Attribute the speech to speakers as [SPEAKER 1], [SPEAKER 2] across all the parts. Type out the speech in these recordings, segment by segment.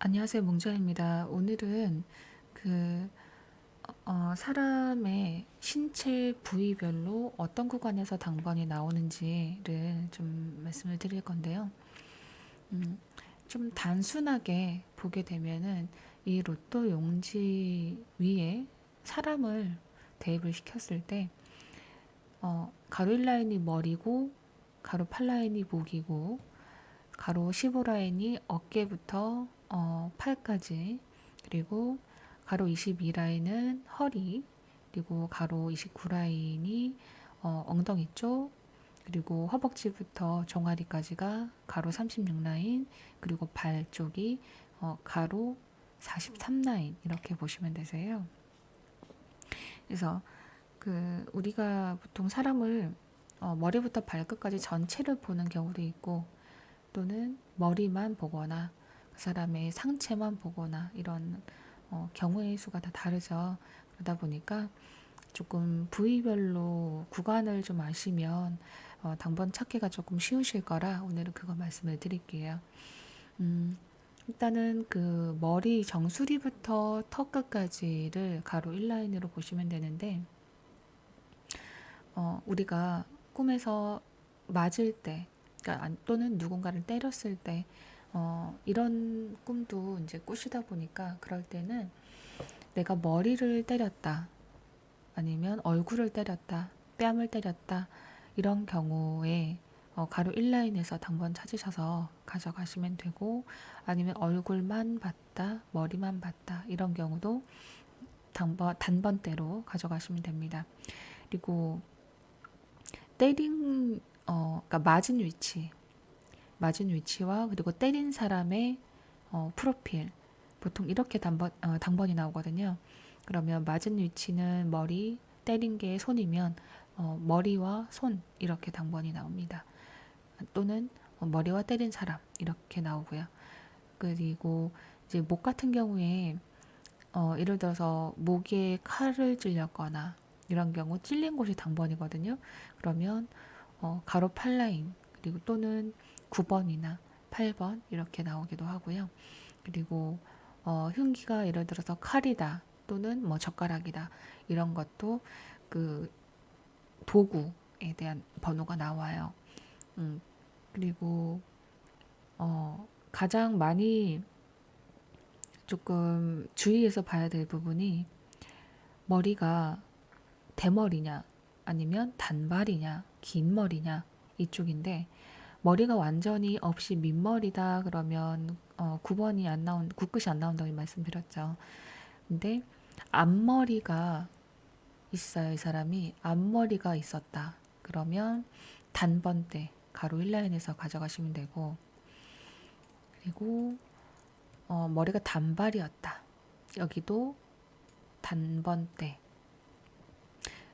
[SPEAKER 1] 안녕하세요. 몽자입니다. 오늘은 그 사람의 신체 부위별로 어떤 구간에서 당번이 나오는지를 좀 말씀을 드릴 건데요. 음, 좀 단순하게 보게 되면은 이 로또 용지 위에 사람을 대입을 시켰을 때 가로 1라인이 머리고 가로 8라인이 목이고 가로 15라인이 어깨부터 팔까지, 그리고 가로 22라인은 허리, 그리고 가로 29라인이 엉덩이 쪽, 그리고 허벅지부터 종아리까지가 가로 36라인, 그리고 발 쪽이 가로 43라인, 이렇게 보시면 되세요. 그래서 우리가 보통 사람을 머리부터 발끝까지 전체를 보는 경우도 있고, 또는 머리만 보거나 그 사람의 상체만 보거나, 이런 경우의 수가 다 다르죠. 그러다 보니까 조금 부위별로 구간을 좀 아시면 당번 찾기가 조금 쉬우실 거라 오늘은 그거 말씀을 드릴게요. 음, 일단은 그 머리 정수리부터 턱 끝까지를 가로 1라인으로 보시면 되는데, 우리가 꿈에서 맞을 때, 그러니까 또는 누군가를 때렸을 때, 이런 꿈도 이제 꾸시다 보니까, 그럴 때는 내가 머리를 때렸다, 아니면 얼굴을 때렸다, 뺨을 때렸다, 이런 경우에 가로 1라인에서 당번 찾으셔서 가져가시면 되고, 아니면 얼굴만 봤다, 머리만 봤다, 이런 경우도 단번대로 가져가시면 됩니다. 그리고 그러니까 맞은 위치와 그리고 때린 사람의 프로필, 보통 이렇게 당번이 나오거든요. 그러면 맞은 위치는 머리, 때린 게 손이면 머리와 손, 이렇게 당번이 나옵니다. 또는 머리와 때린 사람, 이렇게 나오고요. 그리고 이제 목 같은 경우에 예를 들어서 목에 칼을 찔렸거나 이런 경우 찔린 곳이 당번이거든요. 그러면 가로 8라인, 그리고 또는 9번이나 8번 이렇게 나오기도 하고요. 그리고 흉기가 예를 들어서 칼이다, 또는 뭐 젓가락이다, 이런 것도 그 도구에 대한 번호가 나와요. 음, 그리고 가장 많이 조금 주의해서 봐야 될 부분이, 머리가 대머리냐 아니면 단발이냐 긴 머리냐, 이쪽인데, 머리가 완전히 없이 민머리다 그러면 9번이 안 나온, 9끝이 안 나온다고 말씀드렸죠. 근데 앞머리가 있어요. 이 사람이 앞머리가 있었다 그러면 단번대 가로 1라인에서 가져가시면 되고, 그리고 머리가 단발이었다, 여기도 단번대.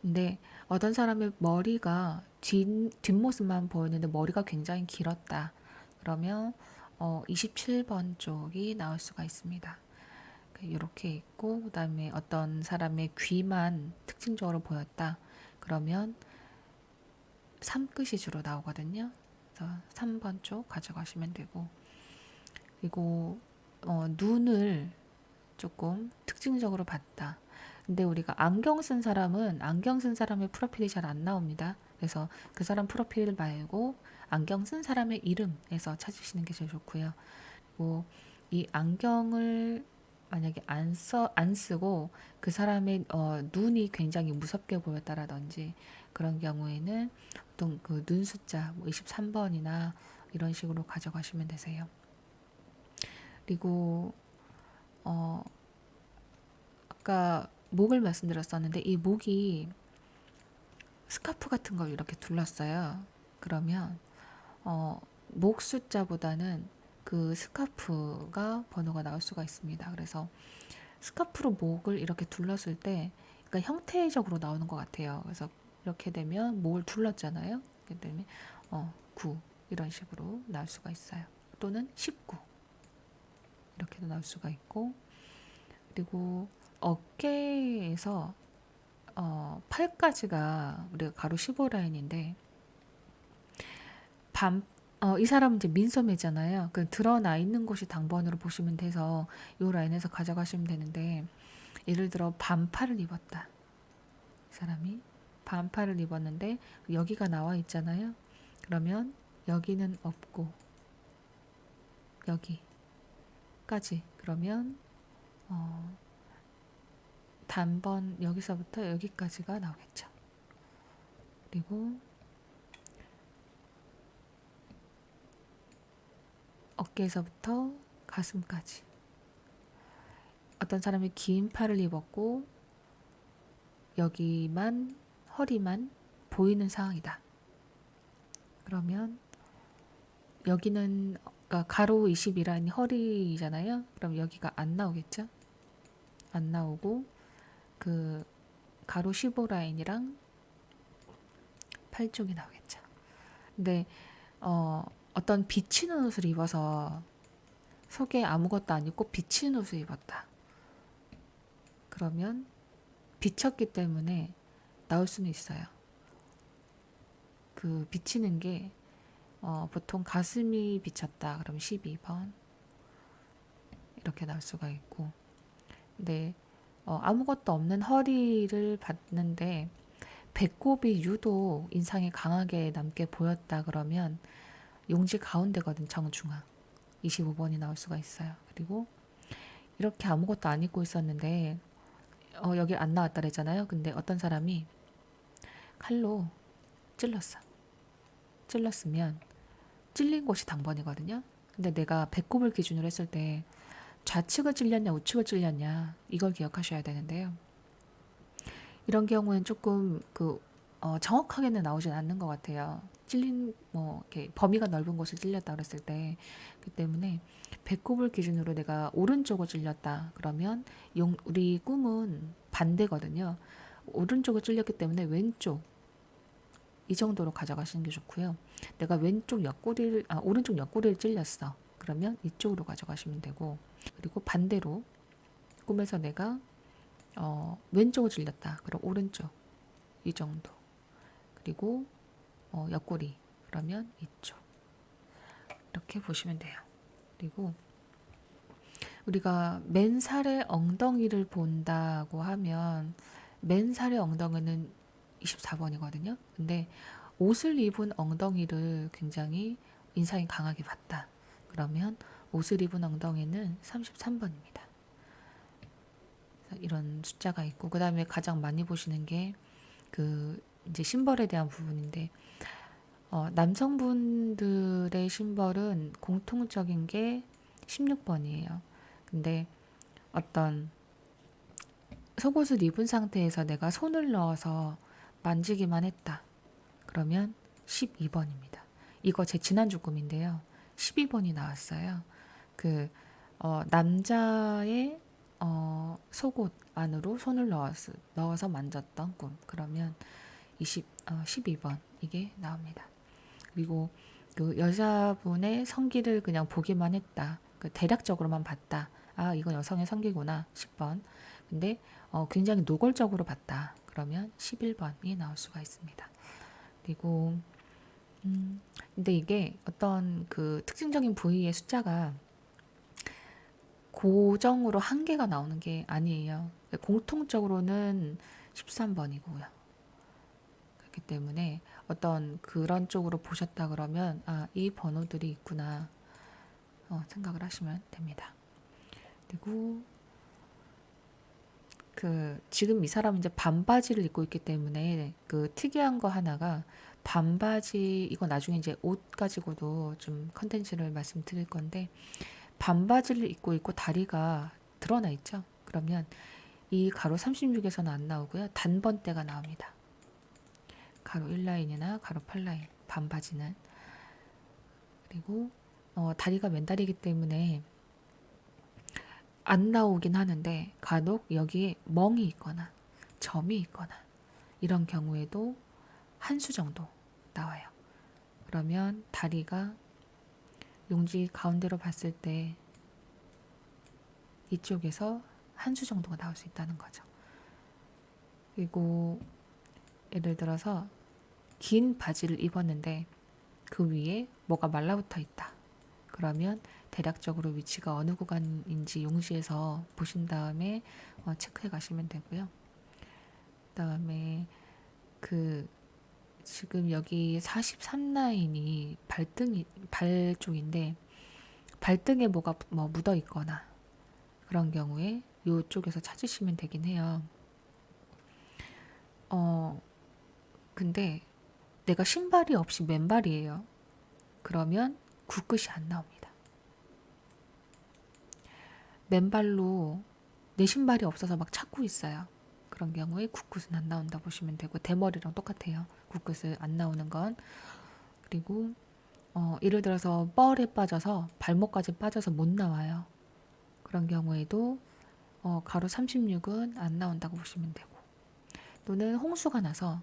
[SPEAKER 1] 근데 어떤 사람의 머리가 뒷모습만 보였는데 머리가 굉장히 길었다, 그러면 27번 쪽이 나올 수가 있습니다. 이렇게 있고, 그 다음에 어떤 사람의 귀만 특징적으로 보였다, 그러면 3끝이 주로 나오거든요. 그래서 3번 쪽 가져가시면 되고, 그리고 눈을 조금 특징적으로 봤다. 근데 우리가 안경 쓴 사람의 프로필이 잘 안 나옵니다. 그래서 그 사람 프로필 말고 안경 쓴 사람의 이름에서 찾으시는 게 제일 좋고요. 그리고 이 안경을 만약에 안 쓰고 그 사람의 눈이 굉장히 무섭게 보였다라든지, 그런 경우에는 어떤 그 눈 숫자 뭐 23번이나 이런 식으로 가져가시면 되세요. 그리고 어, 아까 목을 말씀드렸었는데, 이 목이 스카프 같은 걸 이렇게 둘렀어요. 그러면 목 숫자보다는 그 스카프가 번호가 나올 수가 있습니다. 그래서 스카프로 목을 이렇게 둘렀을 때, 그러니까 형태적으로 나오는 것 같아요. 그래서 이렇게 되면 목을 둘렀잖아요. 그렇기 때문에 9 이런 식으로 나올 수가 있어요. 또는 19 이렇게도 나올 수가 있고, 그리고 어깨에서 팔까지가 우리가 가로 15라인인데, 이 사람은 이제 민소매잖아요. 그 드러나 있는 곳이 당번으로 보시면 돼서 이 라인에서 가져가시면 되는데, 예를 들어 반팔을 입었다. 이 사람이 반팔을 입었는데 여기가 나와 있잖아요. 그러면 여기는 없고 여기까지. 그러면 단번 여기서부터 여기까지가 나오겠죠. 그리고 어깨에서부터 가슴까지. 어떤 사람이 긴 팔을 입었고 여기만, 허리만 보이는 상황이다. 그러면 여기는, 그러니까 가로 22라인이 허리잖아요. 그럼 여기가 안 나오겠죠? 안 나오고 그 가로 15라인이랑 팔 쪽이 나오겠죠. 근데 어떤 비치는 옷을 입어서 속에 아무것도 안 입고 비치는 옷을 입었다. 그러면 비쳤기 때문에 나올 수는 있어요. 그 비치는 게 보통 가슴이 비쳤다. 그럼 12번 이렇게 나올 수가 있고, 근데 아무것도 없는 허리를 봤는데 배꼽이 유독 인상이 강하게 남게 보였다. 그러면 용지 가운데거든. 정중앙 25번이 나올 수가 있어요. 그리고 이렇게 아무것도 안 입고 있었는데 여기 안 나왔다 그랬잖아요. 근데 어떤 사람이 칼로 찔렀으면 찔린 곳이 당번이거든요. 근데 내가 배꼽을 기준으로 했을 때 좌측을 찔렸냐 우측을 찔렸냐 이걸 기억하셔야 되는데요. 이런 경우엔 조금 정확하게는 나오진 않는 것 같아요. 찔린 이렇게 범위가 넓은 곳을 찔렸다 그랬을 때. 그 때문에 배꼽을 기준으로 내가 오른쪽을 찔렸다 그러면 우리 꿈은 반대거든요. 오른쪽을 찔렸기 때문에 왼쪽 이 정도로 가져가시는 게 좋고요. 내가 오른쪽 옆구리를 찔렸어. 그러면 이쪽으로 가져가시면 되고, 그리고 반대로 꿈에서 내가 왼쪽을 찔렸다. 그럼 오른쪽 이 정도. 그리고 옆구리 그러면 이쪽. 이렇게 보시면 돼요. 그리고 우리가 맨살의 엉덩이를 본다고 하면 맨살의 엉덩이는 24번이거든요. 근데 옷을 입은 엉덩이를 굉장히 인상이 강하게 봤다. 그러면 옷을 입은 엉덩이는 33번입니다. 이런 숫자가 있고, 그 다음에 가장 많이 보시는 게 이제 심벌에 대한 부분인데, 남성분들의 심벌은 공통적인 게 16번이에요. 근데 어떤 속옷을 입은 상태에서 내가 손을 넣어서 만지기만 했다. 그러면 12번입니다. 이거 제 지난주 꿈인데요. 12번이 나왔어요. 남자의 속옷 안으로 손을 넣어서 만졌던 꿈. 그러면 12번 이게 나옵니다. 그리고 그 여자분의 성기를 그냥 보기만 했다. 대략적으로만 봤다. 아, 이건 여성의 성기구나. 10번. 근데 굉장히 노골적으로 봤다. 그러면 11번이 나올 수가 있습니다. 그리고 근데 이게 어떤 특징적인 부위의 숫자가 고정으로 한 개가 나오는 게 아니에요. 공통적으로는 13번이고요. 그렇기 때문에 어떤 그런 쪽으로 보셨다 그러면 이 번호들이 있구나 생각을 하시면 됩니다. 그리고 지금 이 사람은 이제 반바지를 입고 있기 때문에 특이한 거 하나가 반바지, 이거 나중에 이제 옷 가지고도 좀 컨텐츠를 말씀드릴 건데, 반바지를 입고 있고 다리가 드러나 있죠. 그러면 이 가로 36에서는 안 나오고요. 단번대가 나옵니다. 가로 1라인이나 가로 8라인 반바지는. 그리고 다리가 맨다리이기 때문에 안 나오긴 하는데 간혹 여기에 멍이 있거나 점이 있거나 이런 경우에도 한 수 정도 나와요. 그러면 다리가 용지 가운데로 봤을 때 이쪽에서 한 수 정도가 나올 수 있다는 거죠. 그리고 예를 들어서 긴 바지를 입었는데 그 위에 뭐가 말라붙어 있다. 그러면 대략적으로 위치가 어느 구간인지 용지에서 보신 다음에 체크해 가시면 되고요. 그다음에 그 지금 여기 43라인이 발 쪽인데 발등에 뭐가 묻어 있거나 그런 경우에 이쪽에서 찾으시면 되긴 해요. 근데 내가 신발이 없이 맨발이에요. 그러면 굿끝이 안 나옵니다. 맨발로 내 신발이 없어서 막 찾고 있어요. 그런 경우에 굿끝은 안 나온다 보시면 되고 대머리랑 똑같아요. 굿끝은 안 나오는 건. 그리고 예를 들어서 뻘에 빠져서 발목까지 빠져서 못 나와요. 그런 경우에도 가로 36은 안 나온다고 보시면 되고, 또는 홍수가 나서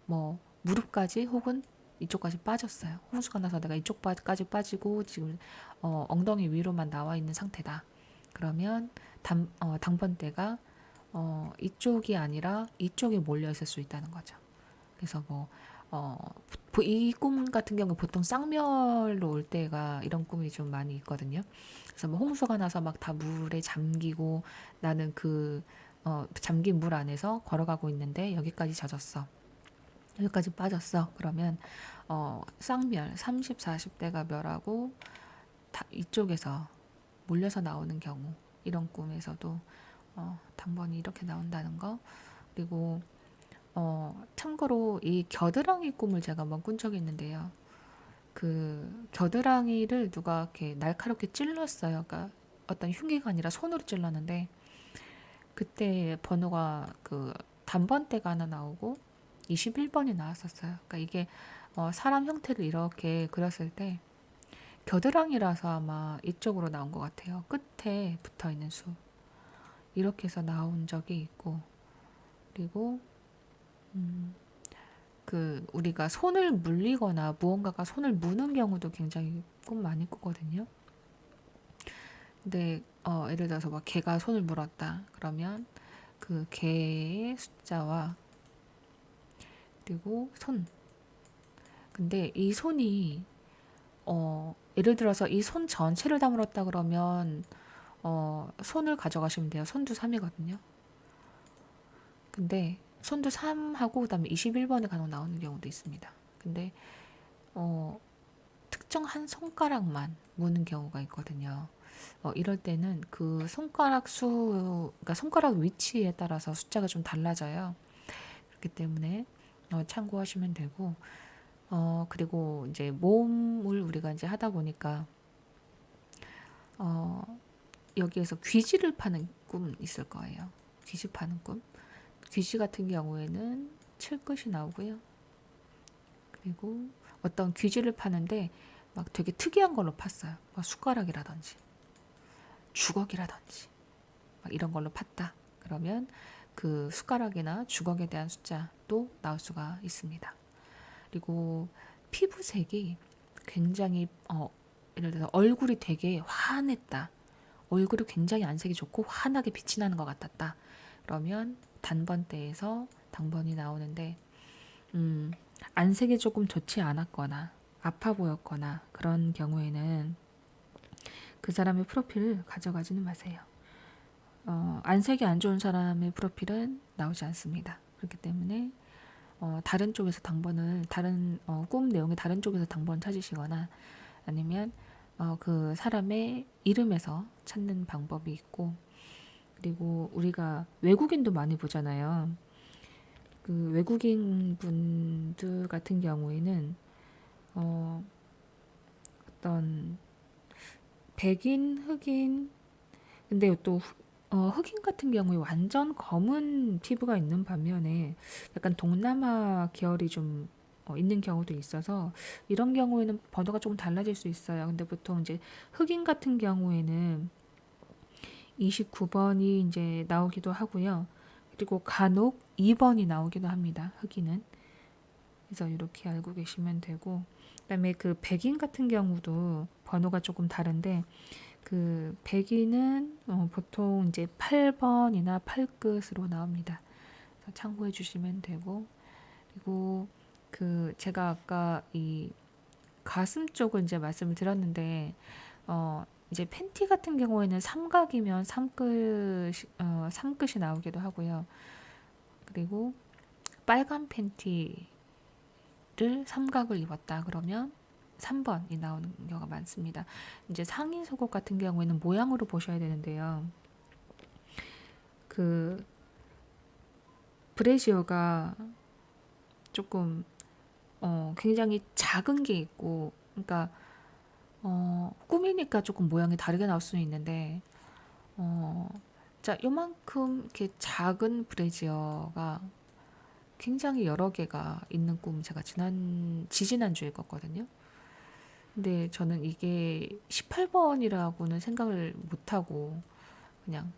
[SPEAKER 1] 뭐 무릎까지 혹은 이쪽까지 빠졌어요. 홍수가 나서 내가 이쪽까지 빠지고 지금 엉덩이 위로만 나와 있는 상태다. 그러면 당번대가 이쪽이 아니라 이쪽에 몰려 있을 수 있다는 거죠. 그래서 이 꿈 같은 경우 보통 쌍멸로 올 때가 이런 꿈이 좀 많이 있거든요. 그래서 뭐 홍수가 나서 막 다 물에 잠기고 나는 잠긴 물 안에서 걸어가고 있는데 여기까지 젖었어. 여기까지 빠졌어. 그러면 쌍멸 30, 40대가 멸하고 이쪽에서 몰려서 나오는 경우 이런 꿈에서도 당번이 이렇게 나온다는 거. 그리고 참고로 이 겨드랑이 꿈을 제가 한번 꾼 적이 있는데요. 그 겨드랑이를 누가 이렇게 날카롭게 찔렀어요. 그러니까 어떤 흉기가 아니라 손으로 찔렀는데 그때 번호가 그 단번대가 하나 나오고 21번이 나왔었어요. 그러니까 이게 사람 형태를 이렇게 그렸을 때 겨드랑이라서 아마 이쪽으로 나온 것 같아요. 끝에 붙어 있는 수. 이렇게 해서 나온 적이 있고, 그리고 우리가 손을 물리거나 무언가가 손을 무는 경우도 굉장히 꿈 많이 꾸거든요. 근데 예를 들어서 막 개가 손을 물었다. 그러면 그 개의 숫자와 그리고 손. 근데 이 손이 예를 들어서 이 손 전체를 다 물었다 그러면 손을 가져가시면 돼요. 손도 3이거든요. 근데 손도 3하고 그다음에 21번에 간혹 나오는 경우도 있습니다. 근데 특정 한 손가락만 무는 경우가 있거든요. 이럴 때는 그 그러니까 손가락 위치에 따라서 숫자가 좀 달라져요. 그렇기 때문에 참고하시면 되고, 그리고 이제 몸을 우리가 이제 하다 보니까 여기에서 귀지를 파는 꿈 있을 거예요. 귀지 파는 꿈. 귀지 같은 경우에는 칠끝이 나오고요. 그리고 어떤 귀지를 파는데 막 되게 특이한 걸로 팠어요. 막 숟가락이라든지 주걱이라든지 막 이런 걸로 팠다. 그러면 그 숟가락이나 주걱에 대한 숫자도 나올 수가 있습니다. 그리고 피부색이 굉장히 예를 들어서 얼굴이 되게 환했다. 얼굴이 굉장히 안색이 좋고 환하게 빛이 나는 것 같았다. 그러면 단번대에서 당번이 나오는데 안색이 조금 좋지 않았거나 아파 보였거나 그런 경우에는 그 사람의 프로필을 가져가지는 마세요. 안색이 안 좋은 사람의 프로필은 나오지 않습니다. 그렇기 때문에 다른 쪽에서 당번을 꿈 내용의 다른 쪽에서 당번 찾으시거나 아니면 그 사람의 이름에서 찾는 방법이 있고, 그리고 우리가 외국인도 많이 보잖아요. 그 외국인 분들 같은 경우에는 어떤 백인, 흑인, 근데 또 흑인 같은 경우에 완전 검은 피부가 있는 반면에 약간 동남아 계열이 좀 있는 경우도 있어서 이런 경우에는 번호가 조금 달라질 수 있어요. 근데 보통 이제 흑인 같은 경우에는 29번이 이제 나오기도 하고요. 그리고 간혹 2번이 나오기도 합니다. 흑인은. 그래서 이렇게 알고 계시면 되고, 그다음에 그 백인 같은 경우도 번호가 조금 다른데 그 백인은 보통 이제 8번이나 8끝으로 나옵니다. 그래서 참고해 주시면 되고, 그리고 그 제가 아까 이 가슴 쪽을 이제 말씀을 드렸는데, 이제 팬티 같은 경우에는 삼각이면 삼끝이 나오기도 하고요. 그리고 빨간 팬티를 삼각을 입었다 그러면 3번이 나오는 경우가 많습니다. 이제 상의 속옷 같은 경우에는 모양으로 보셔야 되는데요. 그 브래지어가 조금 굉장히 작은 게 있고, 그러니까 꾸미니까 조금 모양이 다르게 나올 수는 있는데, 자, 요만큼 이렇게 작은 브래지어가 굉장히 여러 개가 있는 꿈 제가 지지난주에 꿨거든요. 근데 저는 이게 18번이라고는 생각을 못하고 그냥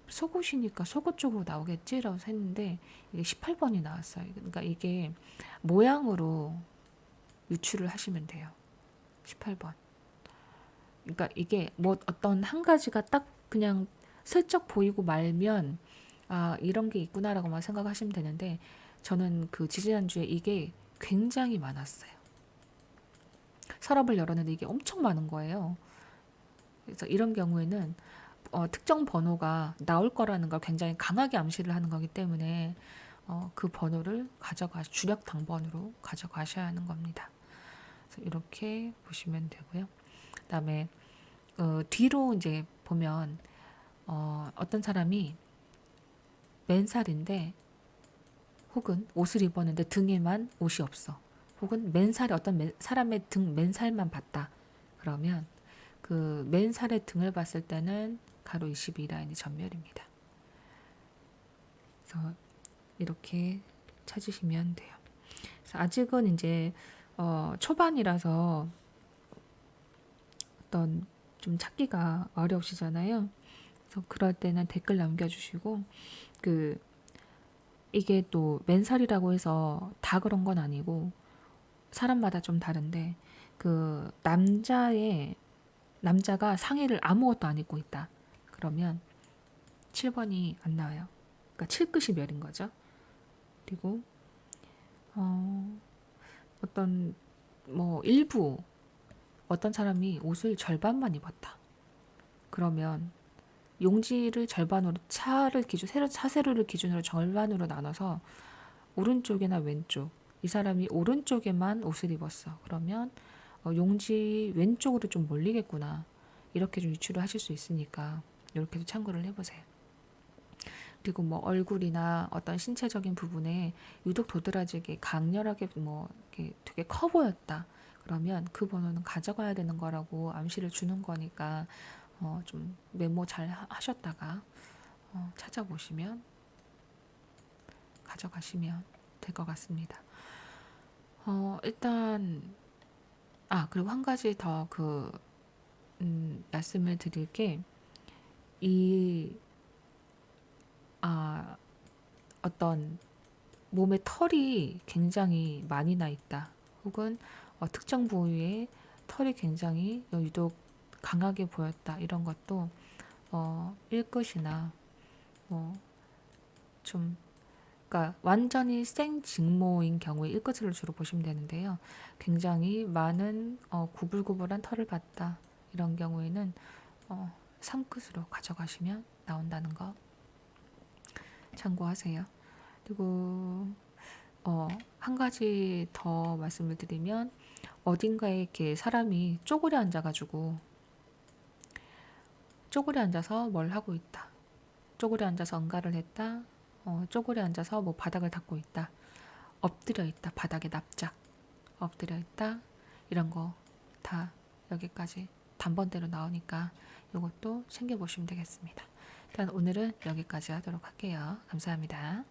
[SPEAKER 1] 속옷이니까 속옷 쪽으로 나오겠지라고 했는데 이게 18번이 나왔어요. 그러니까 이게 모양으로 유추를 하시면 돼요. 18번. 그러니까 이게 뭐 어떤 한 가지가 딱 그냥 슬쩍 보이고 말면 아, 이런 게 있구나라고만 생각하시면 되는데 저는 그 지지난주에 이게 굉장히 많았어요. 서랍을 열었는데 이게 엄청 많은 거예요. 그래서 이런 경우에는 특정 번호가 나올 거라는 걸 굉장히 강하게 암시를 하는 거기 때문에 그 번호를 주력 당번으로 가져가셔야 하는 겁니다. 그래서 이렇게 보시면 되고요. 그다음에 뒤로 이제 보면 어떤 사람이 맨살인데 혹은 옷을 입었는데 등에만 옷이 없어. 혹은 맨살에 사람의 등 맨살만 봤다. 그러면 그 맨살의 등을 봤을 때는 가로 22라인이 전멸입니다. 그래서 이렇게 찾으시면 돼요. 그래서 아직은 이제 초반이라서 어떤 좀 찾기가 어려우시잖아요. 그래서 그럴 때는 댓글 남겨주시고 이게 또 맨살이라고 해서 다 그런 건 아니고 사람마다 좀 다른데 남자가 상의를 아무것도 안 입고 있다. 그러면 7번이 안 나와요. 그러니까 7끝이 멸인 거죠. 그리고 어떤 일부 어떤 사람이 옷을 절반만 입었다. 그러면 용지를 절반으로 차세로를 기준으로 절반으로 나눠서 오른쪽이나 왼쪽 이 사람이 오른쪽에만 옷을 입었어. 그러면 용지 왼쪽으로 좀 몰리겠구나. 이렇게 좀 유추를 하실 수 있으니까 이렇게도 참고를 해보세요. 그리고 뭐 얼굴이나 어떤 신체적인 부분에 유독 도드라지게 강렬하게 이렇게 되게 커 보였다. 그러면 그 번호는 가져가야 되는 거라고 암시를 주는 거니까 좀 메모 잘 하셨다가 찾아보시면 가져가시면 될 것 같습니다. 일단 그리고 한 가지 더 말씀을 드릴 게 어떤 몸에 털이 굉장히 많이 나 있다. 혹은 특정 부위에 털이 굉장히 유독 강하게 보였다. 이런 것도 1끝이나 그러니까 완전히 생직모인 경우에 1끝을 주로 보시면 되는데요. 굉장히 많은 구불구불한 털을 봤다. 이런 경우에는 3끝으로 가져가시면 나온다는 거 참고하세요. 그리고 한 가지 더 말씀을 드리면 어딘가에 이렇게 사람이 쪼그려 앉아서 뭘 하고 있다. 쪼그려 앉아서 응가를 했다. 쪼그려 앉아서 뭐 바닥을 닦고 있다. 엎드려 있다. 바닥에 납작 엎드려 있다. 이런 거 다 여기까지 단번대로 나오니까 이것도 챙겨보시면 되겠습니다. 일단 오늘은 여기까지 하도록 할게요. 감사합니다.